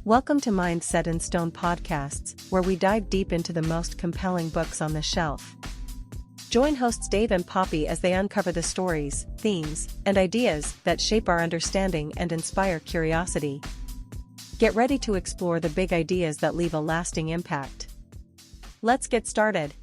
Welcome to Mind Set in Stone podcasts, where we dive deep into the most compelling books on the shelf. Join hosts Dave and Poppy as they uncover the stories, themes, and ideas that shape our understanding and inspire curiosity. Get ready to explore the big ideas that leave a lasting impact. Let's get started.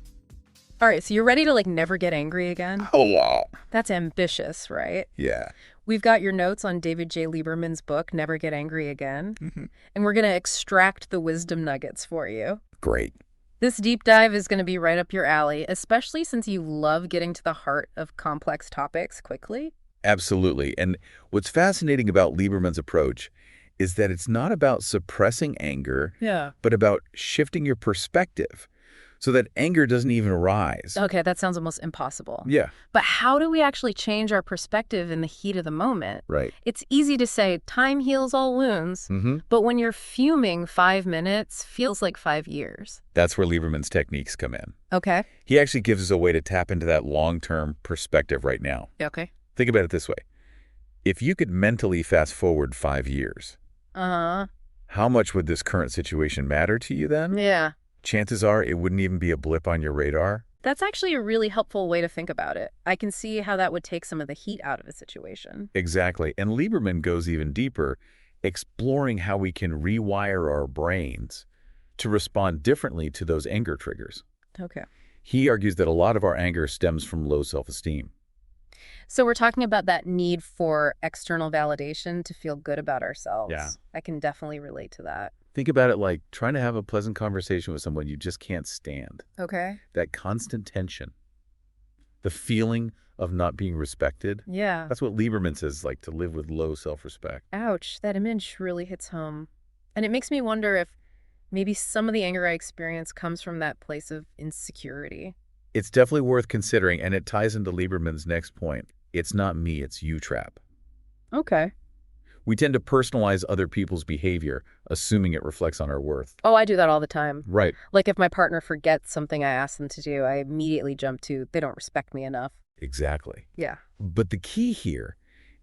All right, so you're ready to never get angry again? Oh, wow. That's ambitious, right? Yeah. We've got your notes on David J. Lieberman's book, Never Get Angry Again. Mm-hmm. And we're going to extract the wisdom nuggets for you. Great. This deep dive is going to be right up your alley, especially since you love getting to the heart of complex topics quickly. Absolutely. And what's fascinating about Lieberman's approach is that it's not about suppressing anger, but about shifting your perspective so that anger doesn't even arise. Okay, that sounds almost impossible. Yeah. But how do we actually change our perspective in the heat of the moment? Right. It's easy to say time heals all wounds, but when you're fuming, 5 minutes feels like 5 years. That's where Lieberman's techniques come in. Okay. He actually gives us a way to tap into that long-term perspective right now. Okay. Think about it this way. If you could mentally fast forward 5 years, how much would this current situation matter to you then? Yeah. Chances are it wouldn't even be a blip on your radar. That's actually a really helpful way to think about it. I can see how that would take some of the heat out of a situation. Exactly. And Lieberman goes even deeper, exploring how we can rewire our brains to respond differently to those anger triggers. Okay. He argues that a lot of our anger stems from low self-esteem. So we're talking about that need for external validation to feel good about ourselves. Yeah. I can definitely relate to that. Think about it like trying to have a pleasant conversation with someone you just can't stand. Okay. That constant tension. The feeling of not being respected. Yeah. That's what Lieberman says, to live with low self-respect. Ouch, that image really hits home. And it makes me wonder if maybe some of the anger I experience comes from that place of insecurity. It's definitely worth considering, and it ties into Lieberman's next point. It's not me, it's you trap. Okay. We tend to personalize other people's behavior, assuming it reflects on our worth. Oh, I do that all the time. Right. Like if my partner forgets something I asked them to do, I immediately jump to, they don't respect me enough. Exactly. Yeah. But the key here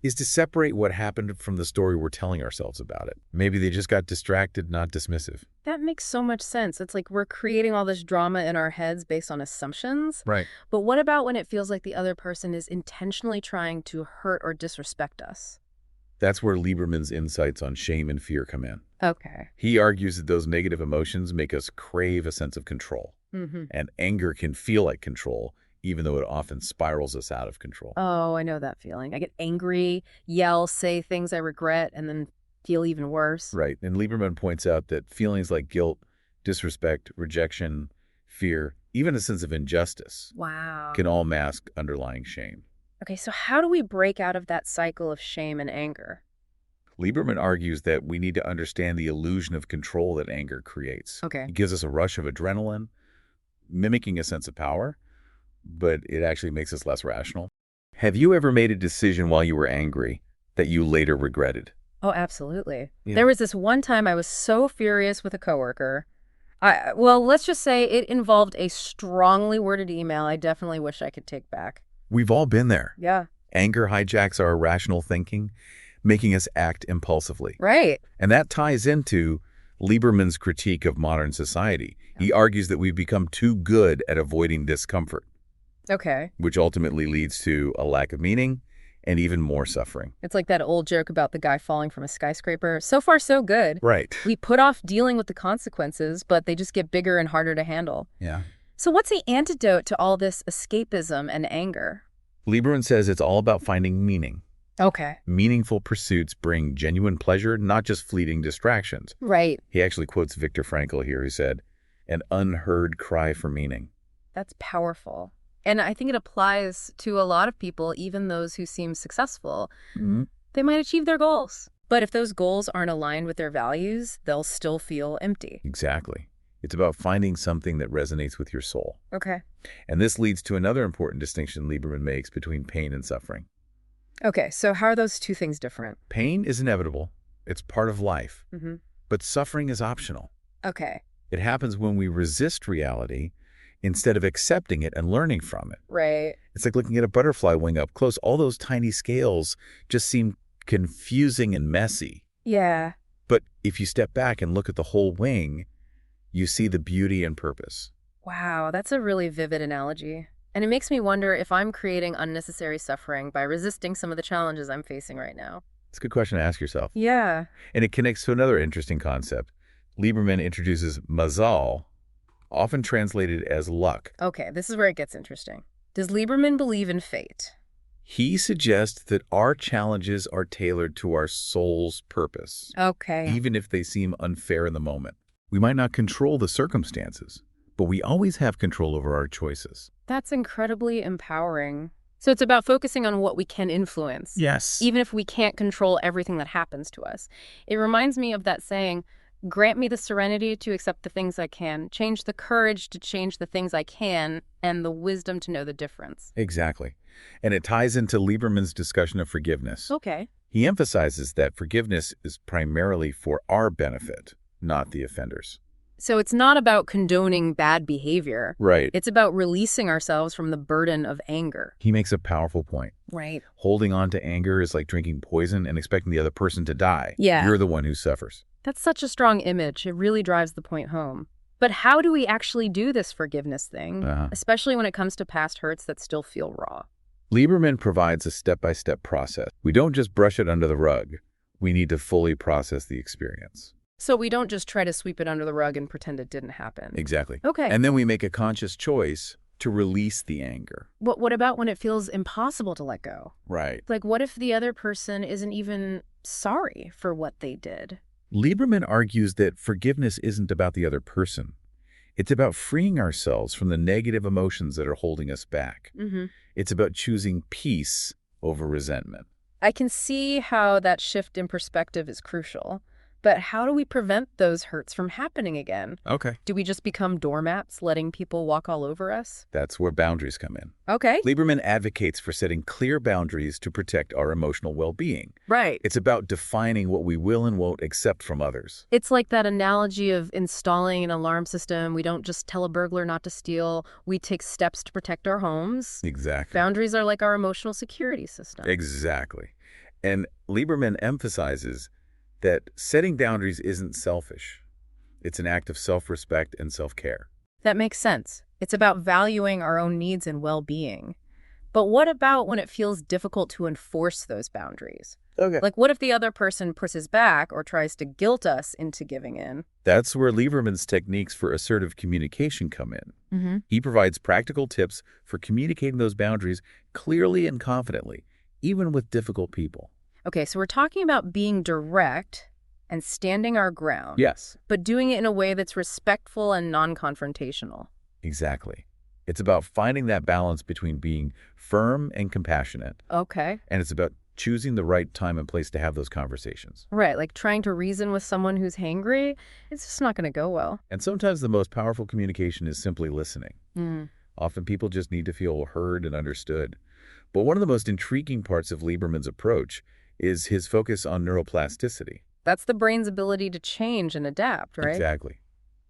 is to separate what happened from the story we're telling ourselves about it. Maybe they just got distracted, not dismissive. That makes so much sense. It's like we're creating all this drama in our heads based on assumptions. Right. But what about when it feels like the other person is intentionally trying to hurt or disrespect us? That's where Lieberman's insights on shame and fear come in. Okay. He argues that those negative emotions make us crave a sense of control. And anger can feel like control, even though it often spirals us out of control. Oh, I know that feeling. I get angry, yell, say things I regret, and then feel even worse. Right. And Lieberman points out that feelings like guilt, disrespect, rejection, fear, even a sense of injustice Wow. can all mask underlying shame. Okay, so how do we break out of that cycle of shame and anger? Lieberman argues that we need to understand the illusion of control that anger creates. Okay. It gives us a rush of adrenaline, mimicking a sense of power, but it actually makes us less rational. Have you ever made a decision while you were angry that you later regretted? Oh, absolutely. Yeah. There was this one time I was so furious with a coworker. Let's just say it involved a strongly worded email I definitely wish I could take back. We've all been there. Yeah. Anger hijacks our irrational thinking, making us act impulsively. Right. And that ties into Lieberman's critique of modern society. He argues that we've become too good at avoiding discomfort, Okay. which ultimately leads to a lack of meaning and even more suffering. It's like that old joke about the guy falling from a skyscraper. So far, so good. Right. We put off dealing with the consequences, but they just get bigger and harder to handle. Yeah. So what's the antidote to all this escapism and anger? Lieberman says it's all about finding meaning. Okay. Meaningful pursuits bring genuine pleasure, not just fleeting distractions. Right. He actually quotes Viktor Frankl here, who said, "An unheard cry for meaning." That's powerful. And I think it applies to a lot of people, even those who seem successful. They might achieve their goals, but if those goals aren't aligned with their values, they'll still feel empty. Exactly. It's about finding something that resonates with your soul. Okay. And this leads to another important distinction Lieberman makes between pain and suffering. Okay, so how are those two things different? Pain is inevitable. It's part of life. But suffering is optional. Okay. It happens when we resist reality instead of accepting it and learning from it. Right. It's like looking at a butterfly wing up close. All those tiny scales just seem confusing and messy. Yeah. But if you step back and look at the whole wing, you see the beauty and purpose. Wow, that's a really vivid analogy. And it makes me wonder if I'm creating unnecessary suffering by resisting some of the challenges I'm facing right now. It's a good question to ask yourself. Yeah. And it connects to another interesting concept. Lieberman introduces mazal, often translated as luck. Okay, this is where it gets interesting. Does Lieberman believe in fate? He suggests that our challenges are tailored to our soul's purpose, Okay. even if they seem unfair in the moment. We might not control the circumstances, but we always have control over our choices. That's incredibly empowering. So it's about focusing on what we can influence. Yes. Even if we can't control everything that happens to us. It reminds me of that saying, grant me the serenity to accept the things I can, change the courage to change the things I can, and the wisdom to know the difference. Exactly. And it ties into Lieberman's discussion of forgiveness. Okay. He emphasizes that forgiveness is primarily for our benefit, not the offender's. So it's not about condoning bad behavior. Right. It's about releasing ourselves from the burden of anger. He makes a powerful point. Right. Holding on to anger is like drinking poison and expecting the other person to die. Yeah. You're the one who suffers. That's such a strong image. It really drives the point home. But how do we actually do this forgiveness thing, especially when it comes to past hurts that still feel raw? Lieberman provides a step-by-step process. We don't just brush it under the rug. We need to fully process the experience. So we don't just try to sweep it under the rug and pretend it didn't happen. Exactly. Okay. And then we make a conscious choice to release the anger. What about when it feels impossible to let go? Right. Like, what if the other person isn't even sorry for what they did? Lieberman argues that forgiveness isn't about the other person. It's about freeing ourselves from the negative emotions that are holding us back. It's about choosing peace over resentment. I can see how that shift in perspective is crucial. But how do we prevent those hurts from happening again? Okay. Do we just become doormats, letting people walk all over us? That's where boundaries come in. Okay. Lieberman advocates for setting clear boundaries to protect our emotional well-being. Right. It's about defining what we will and won't accept from others. It's like that analogy of installing an alarm system. We don't just tell a burglar not to steal. We take steps to protect our homes. Exactly. Boundaries are like our emotional security system. Exactly. And Lieberman emphasizes that setting boundaries isn't selfish. It's an act of self-respect and self-care. That makes sense. It's about valuing our own needs and well-being. But what about when it feels difficult to enforce those boundaries? Okay. Like, what if the other person pushes back or tries to guilt us into giving in? That's where Lieberman's techniques for assertive communication come in. He provides practical tips for communicating those boundaries clearly and confidently, even with difficult people. Okay, so we're talking about being direct and standing our ground. Yes. But doing it in a way that's respectful and non-confrontational. Exactly. It's about finding that balance between being firm and compassionate. Okay. And it's about choosing the right time and place to have those conversations. Right, like trying to reason with someone who's hangry, it's just not going to go well. And sometimes the most powerful communication is simply listening. Often people just need to feel heard and understood. But one of the most intriguing parts of Lieberman's approach is his focus on neuroplasticity. That's the brain's ability to change and adapt, right? Exactly.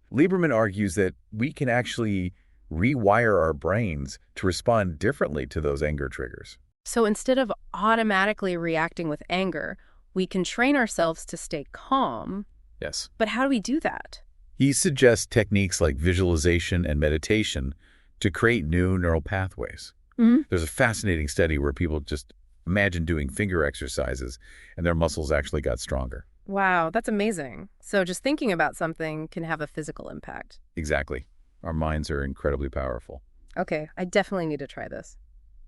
Lieberman argues that we can actually rewire our brains to respond differently to those anger triggers. So instead of automatically reacting with anger, we can train ourselves to stay calm. Yes. But how do we do that? He suggests techniques like visualization and meditation to create new neural pathways. There's a fascinating study where people just imagine doing finger exercises and their muscles actually got stronger. Wow, that's amazing. So just thinking about something can have a physical impact. Exactly. Our minds are incredibly powerful. Okay, I definitely need to try this.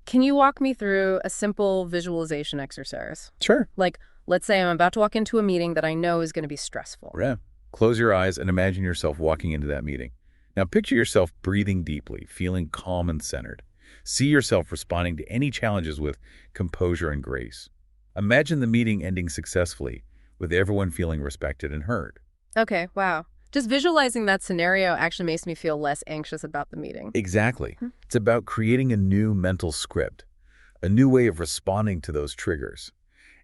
Can you walk me through a simple visualization exercise? Sure. Like, let's say I'm about to walk into a meeting that I know is going to be stressful. Yeah. Close your eyes and imagine yourself walking into that meeting. Now picture yourself breathing deeply, feeling calm and centered. See yourself responding to any challenges with composure and grace. Imagine the meeting ending successfully, with everyone feeling respected and heard. Okay, wow. Just visualizing that scenario actually makes me feel less anxious about the meeting. Exactly. It's about creating a new mental script, a new way of responding to those triggers.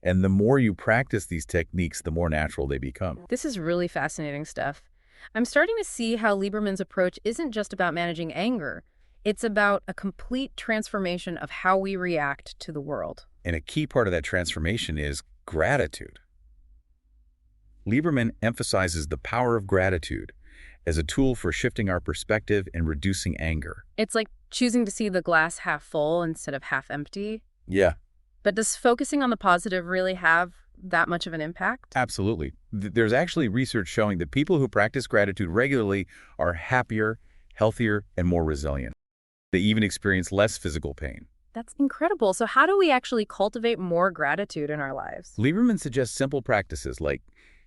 And the more you practice these techniques, the more natural they become. This is really fascinating stuff. I'm starting to see how Lieberman's approach isn't just about managing anger. It's about a complete transformation of how we react to the world. And a key part of that transformation is gratitude. Lieberman emphasizes the power of gratitude as a tool for shifting our perspective and reducing anger. It's like choosing to see the glass half full instead of half empty. Yeah, But does focusing on the positive really have that much of an impact? absolutely. There's actually research showing that people who practice gratitude regularly are happier, healthier, and more resilient. They even experience less physical pain. That's incredible. So how do we actually cultivate more gratitude in our lives? Lieberman suggests simple practices like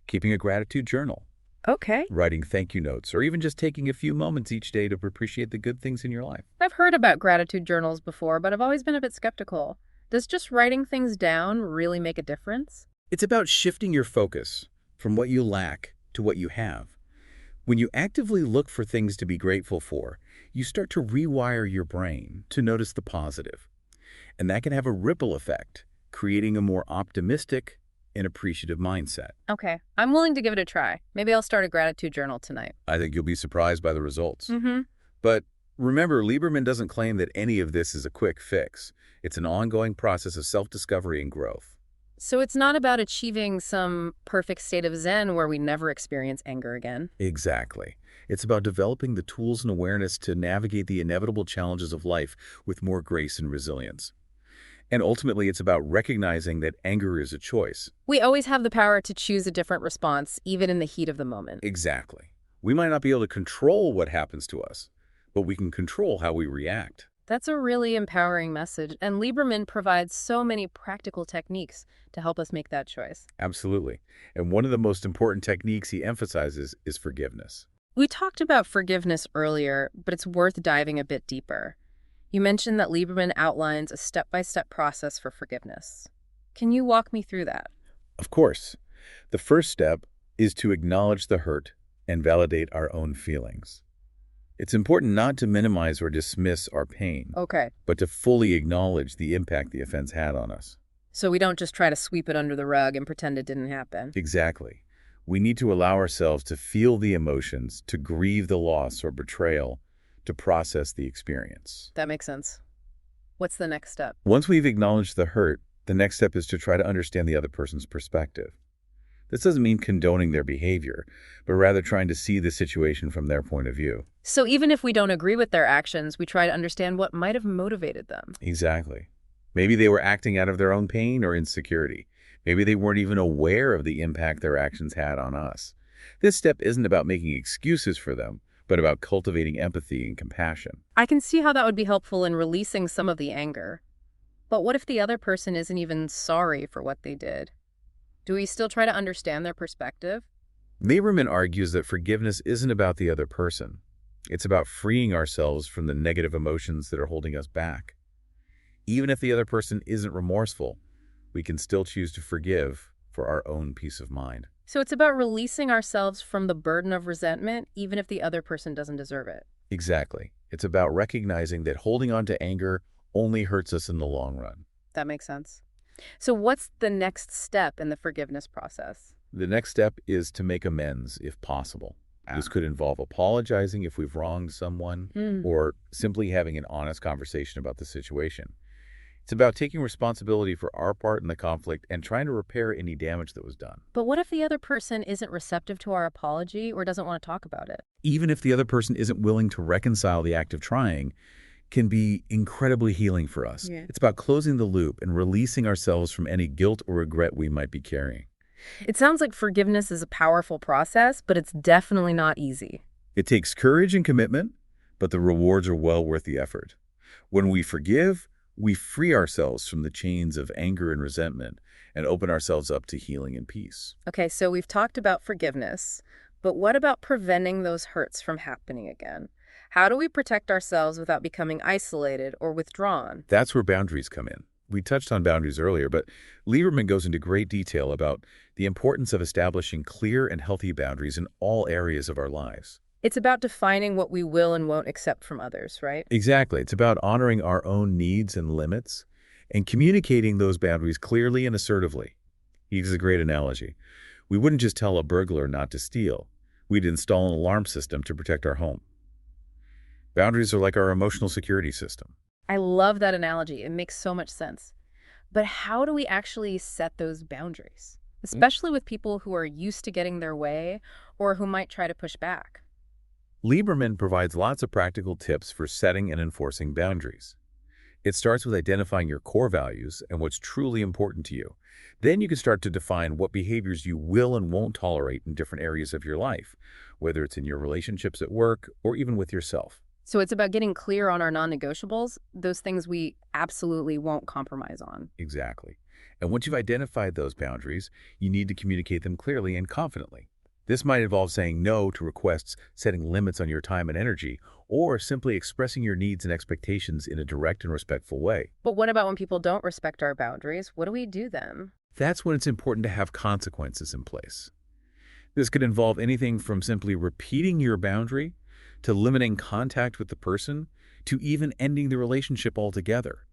keeping a gratitude journal, Okay. writing thank you notes, or even just taking a few moments each day to appreciate the good things in your life. I've heard about gratitude journals before, but I've always been a bit skeptical. Does just writing things down really make a difference? It's about shifting your focus from what you lack to what you have. When you actively look for things to be grateful for, you start to rewire your brain to notice the positive. And that can have a ripple effect, creating a more optimistic and appreciative mindset. Okay. I'm willing to give it a try. Maybe I'll start a gratitude journal tonight. I think you'll be surprised by the results. Mm-hmm. But remember, Lieberman doesn't claim that any of this is a quick fix. It's an ongoing process of self-discovery and growth. So it's not about achieving some perfect state of Zen where we never experience anger again. Exactly. It's about developing the tools and awareness to navigate the inevitable challenges of life with more grace and resilience. And ultimately, it's about recognizing that anger is a choice. We always have the power to choose a different response, even in the heat of the moment. Exactly. We might not be able to control what happens to us, but we can control how we react. That's a really empowering message, and Lieberman provides so many practical techniques to help us make that choice. Absolutely. And one of the most important techniques he emphasizes is forgiveness. We talked about forgiveness earlier, but it's worth diving a bit deeper. You mentioned that Lieberman outlines a step-by-step process for forgiveness. Can you walk me through that? Of course. The first step is to acknowledge the hurt and validate our own feelings. It's important not to minimize or dismiss our pain, Okay. but to fully acknowledge the impact the offense had on us. So we don't just try to sweep it under the rug and pretend it didn't happen. Exactly. We need to allow ourselves to feel the emotions, to grieve the loss or betrayal, to process the experience. That makes sense. What's the next step? Once we've acknowledged the hurt, the next step is to try to understand the other person's perspective. This doesn't mean condoning their behavior, but rather trying to see the situation from their point of view. So even if we don't agree with their actions, we try to understand what might have motivated them. Exactly. Maybe they were acting out of their own pain or insecurity. Maybe they weren't even aware of the impact their actions had on us. This step isn't about making excuses for them, but about cultivating empathy and compassion. I can see how that would be helpful in releasing some of the anger. But what if the other person isn't even sorry for what they did? Do we still try to understand their perspective? Lieberman argues that forgiveness isn't about the other person. It's about freeing ourselves from the negative emotions that are holding us back. Even if the other person isn't remorseful, we can still choose to forgive for our own peace of mind. So it's about releasing ourselves from the burden of resentment, even if the other person doesn't deserve it. Exactly. It's about recognizing that holding on to anger only hurts us in the long run. That makes sense. So what's the next step in the forgiveness process? The next step is to make amends if possible. This could involve apologizing if we've wronged someone or simply having an honest conversation about the situation. It's about taking responsibility for our part in the conflict and trying to repair any damage that was done. But what if the other person isn't receptive to our apology or doesn't want to talk about it? Even if the other person isn't willing to reconcile, the act of trying can be incredibly healing for us. Yeah. It's about closing the loop and releasing ourselves from any guilt or regret we might be carrying. It sounds like forgiveness is a powerful process, but it's definitely not easy. It takes courage and commitment, but the rewards are well worth the effort. When we forgive, we free ourselves from the chains of anger and resentment and open ourselves up to healing and peace. Okay, so we've talked about forgiveness, but what about preventing those hurts from happening again? How do we protect ourselves without becoming isolated or withdrawn? That's where boundaries come in. We touched on boundaries earlier, but Lieberman goes into great detail about the importance of establishing clear and healthy boundaries in all areas of our lives. It's about defining what we will and won't accept from others, right? Exactly. It's about honoring our own needs and limits and communicating those boundaries clearly and assertively. He uses a great analogy. We wouldn't just tell a burglar not to steal. We'd install an alarm system to protect our home. Boundaries are like our emotional security system. I love that analogy. It makes so much sense. But how do we actually set those boundaries? especially with people who are used to getting their way or who might try to push back. Lieberman provides lots of practical tips for setting and enforcing boundaries. It starts with identifying your core values and what's truly important to you. Then you can start to define what behaviors you will and won't tolerate in different areas of your life, whether it's in your relationships at work or even with yourself. So it's about getting clear on our non-negotiables, those things we absolutely won't compromise on. Exactly. And once you've identified those boundaries, you need to communicate them clearly and confidently. This might involve saying no to requests, setting limits on your time and energy, or simply expressing your needs and expectations in a direct and respectful way. But what about when people don't respect our boundaries? What do we do then? That's when it's important to have consequences in place. This could involve anything from simply repeating your boundary, to limiting contact with the person, to even ending the relationship altogether.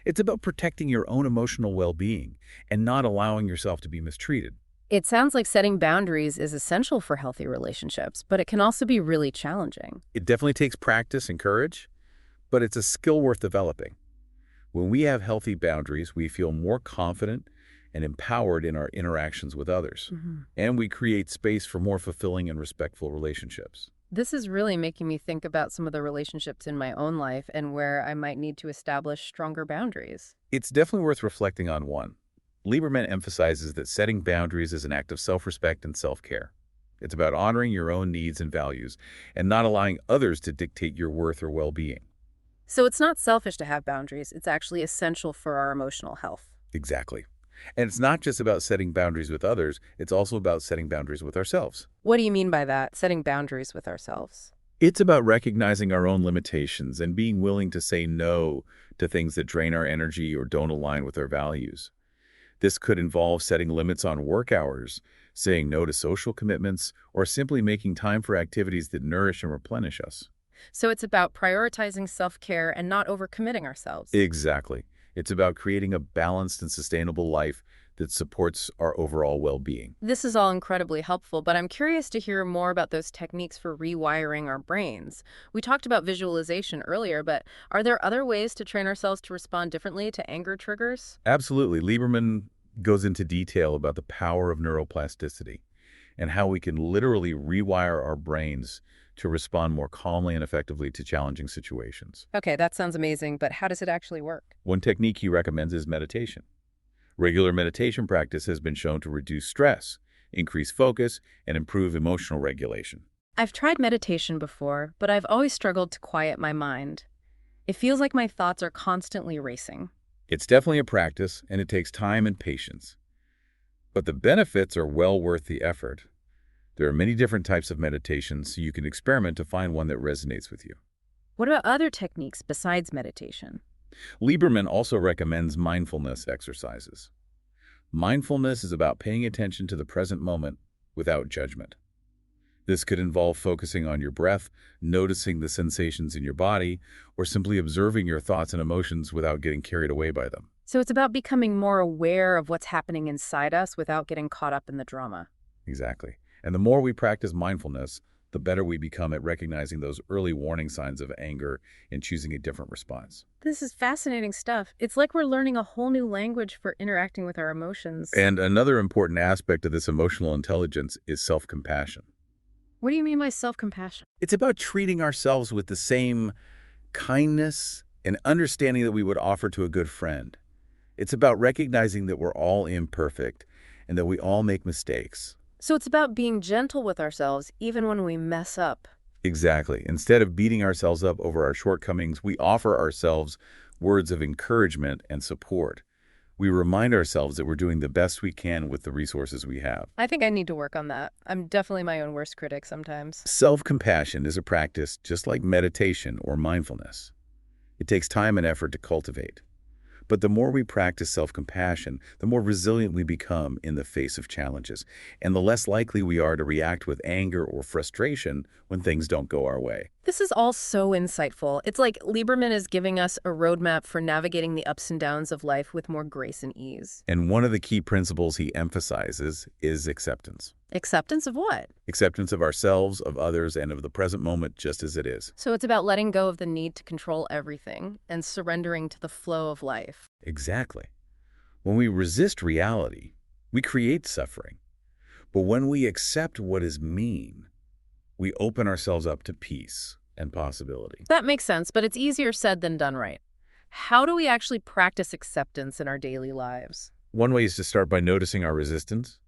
It's about protecting your own emotional well-being and not allowing yourself to be mistreated. It sounds like setting boundaries is essential for healthy relationships, but it can also be really challenging. It definitely takes practice and courage, but it's a skill worth developing. When we have healthy boundaries, we feel more confident and empowered in our interactions with others, and we create space for more fulfilling and respectful relationships. This is really making me think about some of the relationships in my own life and where I might need to establish stronger boundaries. It's definitely worth reflecting on one. Lieberman emphasizes that setting boundaries is an act of self-respect and self-care. It's about honoring your own needs and values and not allowing others to dictate your worth or well-being. So it's not selfish to have boundaries. It's actually essential for our emotional health. Exactly. And it's not just about setting boundaries with others, it's also about setting boundaries with ourselves. What do you mean by that, setting boundaries with ourselves? It's about recognizing our own limitations and being willing to say no to things that drain our energy or don't align with our values. This could involve setting limits on work hours, saying no to social commitments, or simply making time for activities that nourish and replenish us. So it's about prioritizing self-care and not overcommitting ourselves. Exactly. It's about creating a balanced and sustainable life that supports our overall well-being. This is all incredibly helpful, but I'm curious to hear more about those techniques for rewiring our brains. We talked about visualization earlier, but are there other ways to train ourselves to respond differently to anger triggers? Absolutely. Lieberman goes into detail about the power of neuroplasticity and how we can literally rewire our brains to respond more calmly and effectively to challenging situations. Okay, that sounds amazing, but how does it actually work? One technique he recommends is meditation. Regular meditation practice has been shown to reduce stress, increase focus, and improve emotional regulation. I've tried meditation before, but I've always struggled to quiet my mind. It feels like my thoughts are constantly racing. It's definitely a practice, and it takes time and patience. But the benefits are well worth the effort. There are many different types of meditations, so you can experiment to find one that resonates with you. What about other techniques besides meditation? Lieberman also recommends mindfulness exercises. Mindfulness is about paying attention to the present moment without judgment. This could involve focusing on your breath, noticing the sensations in your body, or simply observing your thoughts and emotions without getting carried away by them. So it's about becoming more aware of what's happening inside us without getting caught up in the drama. Exactly. And the more we practice mindfulness, the better we become at recognizing those early warning signs of anger and choosing a different response. This is fascinating stuff. It's like we're learning a whole new language for interacting with our emotions. And another important aspect of this emotional intelligence is self-compassion. What do you mean by self-compassion? It's about treating ourselves with the same kindness and understanding that we would offer to a good friend. It's about recognizing that we're all imperfect and that we all make mistakes. So it's about being gentle with ourselves even when we mess up. Exactly. Instead of beating ourselves up over our shortcomings, we offer ourselves words of encouragement and support. We remind ourselves that we're doing the best we can with the resources we have. I think I need to work on that. I'm definitely my own worst critic sometimes. Self-compassion is a practice just like meditation or mindfulness. It takes time and effort to cultivate. But the more we practice self-compassion, the more resilient we become in the face of challenges, and the less likely we are to react with anger or frustration when things don't go our way. This is all so insightful. It's like Lieberman is giving us a roadmap for navigating the ups and downs of life with more grace and ease. And one of the key principles he emphasizes is acceptance. Acceptance of what? Acceptance of ourselves, of others, and of the present moment just as it is. So it's about letting go of the need to control everything and surrendering to the flow of life. Exactly. When we resist reality, We create suffering. But when we accept what is mean, we open ourselves up to peace and possibility. That makes sense, but it's easier said than done, right? How do we actually practice acceptance in our daily lives? One way is to start by noticing our resistance.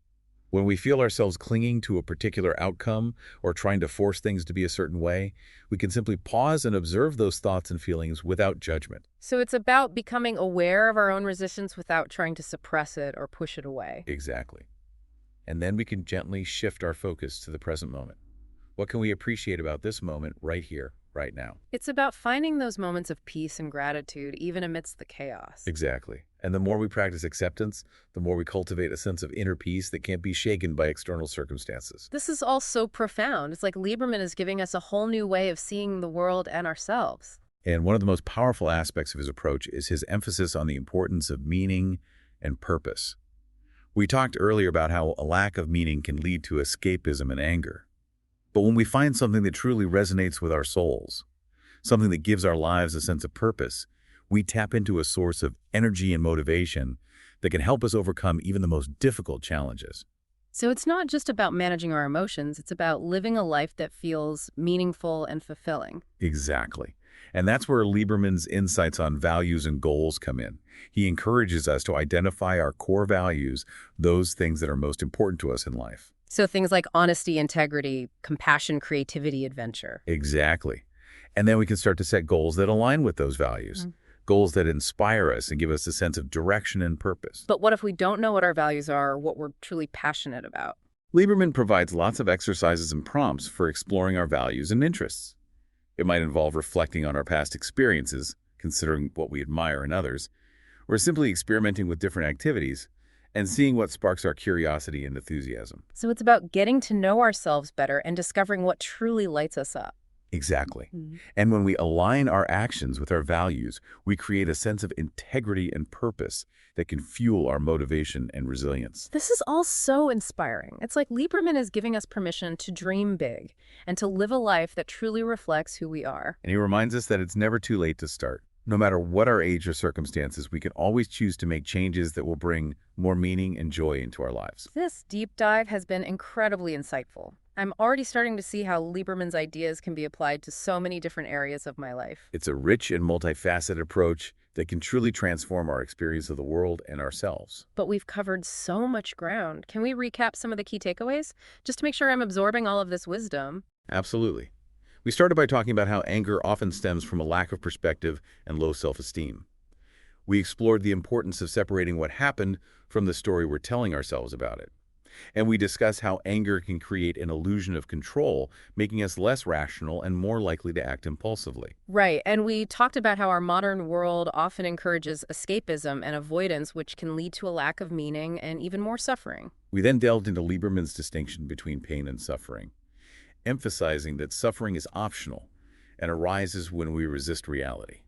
When we feel ourselves clinging to a particular outcome or trying to force things to be a certain way, we can simply pause and observe those thoughts and feelings without judgment. So it's about becoming aware of our own resistance without trying to suppress it or push it away. Exactly. And then we can gently shift our focus to the present moment. What can we appreciate about this moment right here, right now? It's about finding those moments of peace and gratitude, even amidst the chaos. Exactly. And the more we practice acceptance, the more we cultivate a sense of inner peace that can't be shaken by external circumstances. This is all so profound. It's like Lieberman is giving us a whole new way of seeing the world and ourselves. And one of the most powerful aspects of his approach is his emphasis on the importance of meaning and purpose. We talked earlier about how a lack of meaning can lead to escapism and anger. But when we find something that truly resonates with our souls, something that gives our lives a sense of purpose, we tap into a source of energy and motivation that can help us overcome even the most difficult challenges. So it's not just about managing our emotions, it's about living a life that feels meaningful and fulfilling. Exactly. And that's where Lieberman's insights on values and goals come in. He encourages us to identify our core values, those things that are most important to us in life. So things like honesty, integrity, compassion, creativity, adventure. Exactly. And then we can start to set goals that align with those values. Goals that inspire us and give us a sense of direction and purpose. But what if we don't know what our values are or what we're truly passionate about? Lieberman provides lots of exercises and prompts for exploring our values and interests. It might involve reflecting on our past experiences, considering what we admire in others, or simply experimenting with different activities and seeing what sparks our curiosity and enthusiasm. So it's about getting to know ourselves better and discovering what truly lights us up. Exactly. And when we align our actions with our values, we create a sense of integrity and purpose that can fuel our motivation and resilience. This is all so inspiring. It's like Lieberman is giving us permission to dream big and to live a life that truly reflects who we are. And he reminds us that it's never too late to start. No matter what our age or circumstances, we can always choose to make changes that will bring more meaning and joy into our lives. This deep dive has been incredibly insightful. I'm already starting to see how Lieberman's ideas can be applied to so many different areas of my life. It's a rich and multifaceted approach that can truly transform our experience of the world and ourselves. But we've covered so much ground. Can we recap some of the key takeaways? Just to make sure I'm absorbing all of this wisdom. Absolutely. We started by talking about how anger often stems from a lack of perspective and low self-esteem. We explored the importance of separating what happened from the story we're telling ourselves about it. And we discussed how anger can create an illusion of control, making us less rational and more likely to act impulsively. Right, and we talked about how our modern world often encourages escapism and avoidance, which can lead to a lack of meaning and even more suffering. We then delved into Lieberman's distinction between pain and suffering, emphasizing that suffering is optional and arises when we resist reality.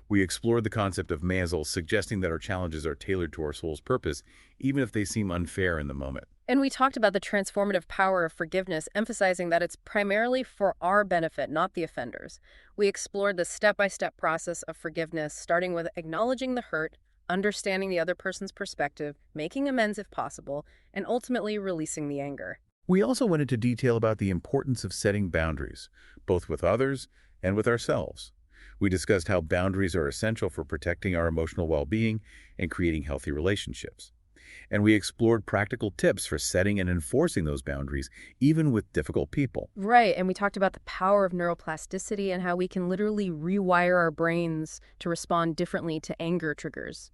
We explored the concept of mazel, suggesting that our challenges are tailored to our soul's purpose, even if they seem unfair in the moment. And we talked about the transformative power of forgiveness, emphasizing that it's primarily for our benefit, not the offender's. We explored the step-by-step process of forgiveness, starting with acknowledging the hurt, understanding the other person's perspective, making amends if possible, and ultimately releasing the anger. We also went into detail about the importance of setting boundaries, both with others and with ourselves. We discussed how boundaries are essential for protecting our emotional well-being and creating healthy relationships. And we explored practical tips for setting and enforcing those boundaries, even with difficult people. Right, and we talked about the power of neuroplasticity and how we can literally rewire our brains to respond differently to anger triggers.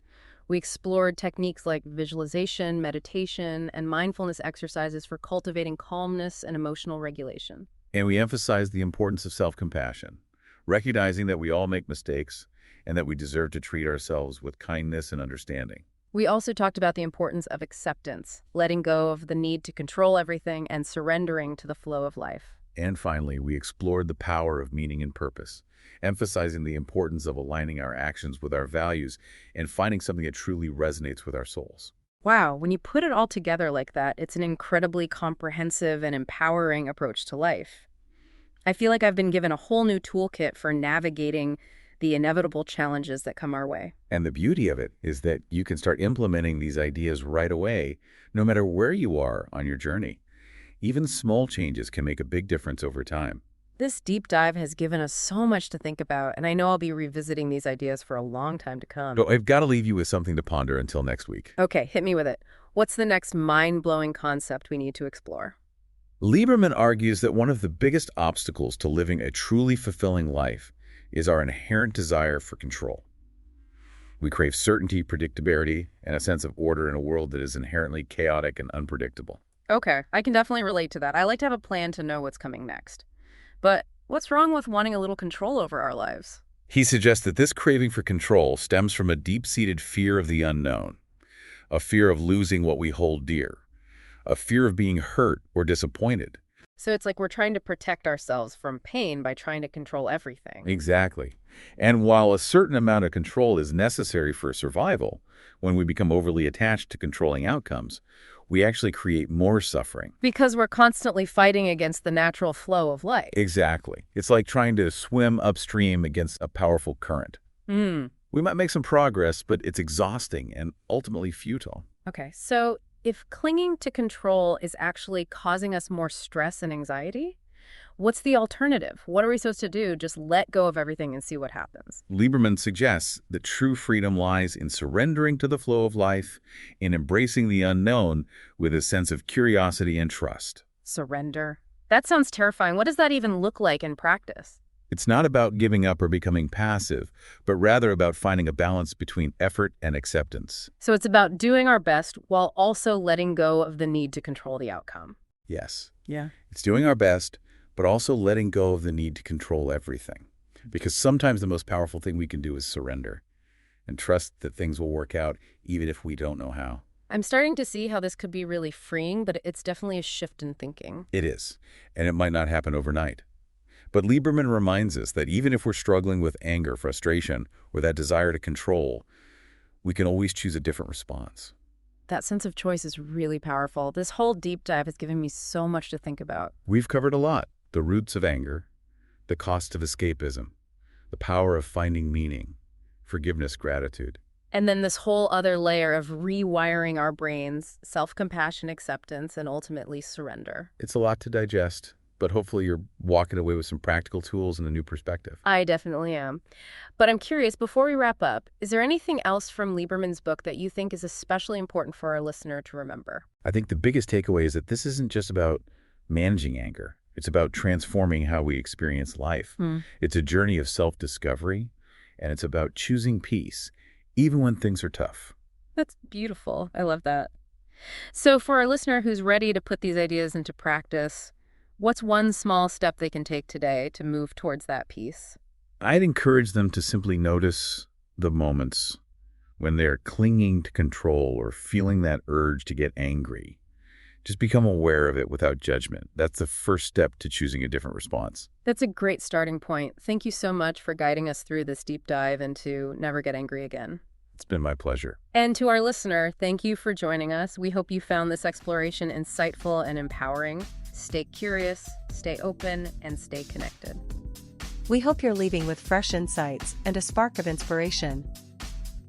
We explored techniques like visualization, meditation, and mindfulness exercises for cultivating calmness and emotional regulation. And we emphasized the importance of self-compassion, recognizing that we all make mistakes and that we deserve to treat ourselves with kindness and understanding. We also talked about the importance of acceptance, letting go of the need to control everything and surrendering to the flow of life. And finally, we explored the power of meaning and purpose, emphasizing the importance of aligning our actions with our values and finding something that truly resonates with our souls. Wow, when you put it all together like that, it's an incredibly comprehensive and empowering approach to life. I feel like I've been given a whole new toolkit for navigating the inevitable challenges that come our way. And the beauty of it is that you can start implementing these ideas right away, no matter where you are on your journey. Even small changes can make a big difference over time. This deep dive has given us so much to think about, and I know I'll be revisiting these ideas for a long time to come. So I've got to leave you with something to ponder until next week. Okay, hit me with it. What's the next mind-blowing concept we need to explore? Lieberman argues that one of the biggest obstacles to living a truly fulfilling life is our inherent desire for control. We crave certainty, predictability, and a sense of order in a world that is inherently chaotic and unpredictable. Okay, I can definitely relate to that. I like to have a plan to know what's coming next. But what's wrong with wanting a little control over our lives? He suggests that this craving for control stems from a deep-seated fear of the unknown, a fear of losing what we hold dear, a fear of being hurt or disappointed. So it's like we're trying to protect ourselves from pain by trying to control everything. Exactly. And while a certain amount of control is necessary for survival, when we become overly attached to controlling outcomes, we actually create more suffering. Because we're constantly fighting against the natural flow of life. Exactly. It's like trying to swim upstream against a powerful current. We might make some progress, but it's exhausting and ultimately futile. Okay, so if clinging to control is actually causing us more stress and anxiety, what's the alternative? What are we supposed to do? Just let go of everything and see what happens. Lieberman suggests that true freedom lies in surrendering to the flow of life, in embracing the unknown with a sense of curiosity and trust. Surrender? That sounds terrifying. What does that even look like in practice? It's not about giving up or becoming passive, but rather about finding a balance between effort and acceptance. So it's about doing our best while also letting go of the need to control the outcome. Yes. Yeah. It's doing our best, but also letting go of the need to control everything. Because sometimes the most powerful thing we can do is surrender and trust that things will work out even if we don't know how. I'm starting to see how this could be really freeing, but it's definitely a shift in thinking. It is, and it might not happen overnight. But Lieberman reminds us that even if we're struggling with anger, frustration, or that desire to control, we can always choose a different response. That sense of choice is really powerful. This whole deep dive has given me so much to think about. We've covered a lot. The roots of anger, the cost of escapism, the power of finding meaning, forgiveness, gratitude. And then this whole other layer of rewiring our brains, self-compassion, acceptance, and ultimately surrender. It's a lot to digest, but hopefully you're walking away with some practical tools and a new perspective. I definitely am. But I'm curious, before we wrap up, is there anything else from Lieberman's book that you think is especially important for our listener to remember? I think the biggest takeaway is that this isn't just about managing anger. It's about transforming how we experience life. It's a journey of self-discovery, and it's about choosing peace, even when things are tough. That's beautiful. I love that. So for our listener who's ready to put these ideas into practice, what's one small step they can take today to move towards that peace? I'd encourage them to simply notice the moments when they're clinging to control or feeling that urge to get angry. Just become aware of it without judgment. That's the first step to choosing a different response. That's a great starting point. Thank you so much for guiding us through this deep dive into Never Get Angry Again. It's been my pleasure. And to our listener, thank you for joining us. We hope you found this exploration insightful and empowering. Stay curious, stay open, and stay connected. We hope you're leaving with fresh insights and a spark of inspiration.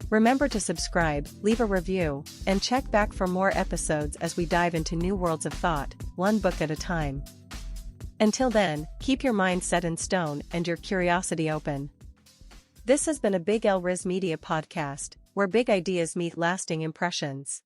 Remember to subscribe, leave a review, and check back for more episodes as we dive into new worlds of thought, one book at a time. Until then, keep your mind set in stone and your curiosity open. This has been a Big L Riz Media podcast, where big ideas meet lasting impressions.